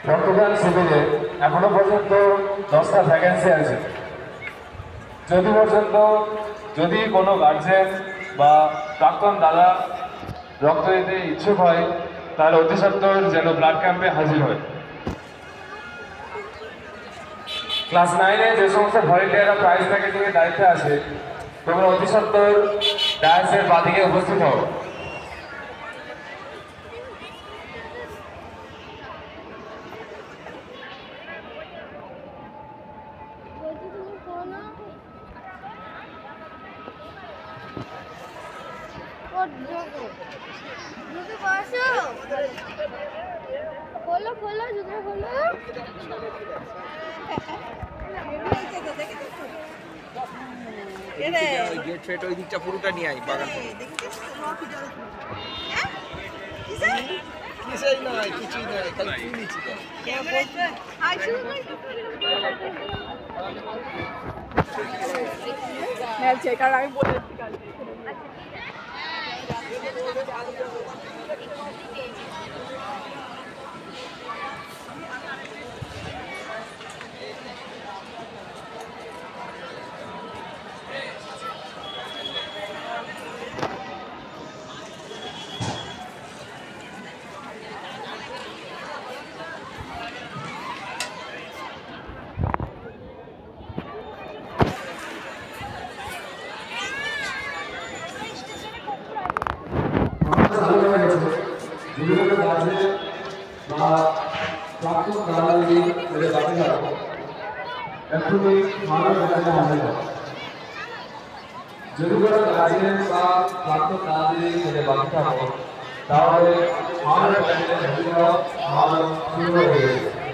রক্তদান শিবিরে এখনো পর্যন্ত 10টা ভ্যাকেন্সি আছে। যদি কোনো গার্জেন বা প্রাক্তন দাদা রক্ত দিতে ইচ্ছুক হয় তাহলে অতি সত্বর যেন ব্লাড ক্যাম্পে হাজির হয়। ক্লাস 9-এ যে সমস্ত ভলেন্টিয়াররা প্রাইজ প্যাকেটিংয়ের দায়িত্বে আছে তোমরা অতি সত্বর ডায়াসের বাদিকে উপস্থিত হও। खोलो खोलो जूते खोलो गेट फेट ওই দিকটা পুরোটা নিয়ে আই বাগান কিছুই নাই খালি তুই নিচে যা কে বলছে হাই শুরু মেল চেকার আমি বলে দিচ্ছি কাল যদি কোনো গার্জেন বা প্রাক্তন দাদি বাকি থাকো তাহলে আমাদের শুরু হয়ে গেছে।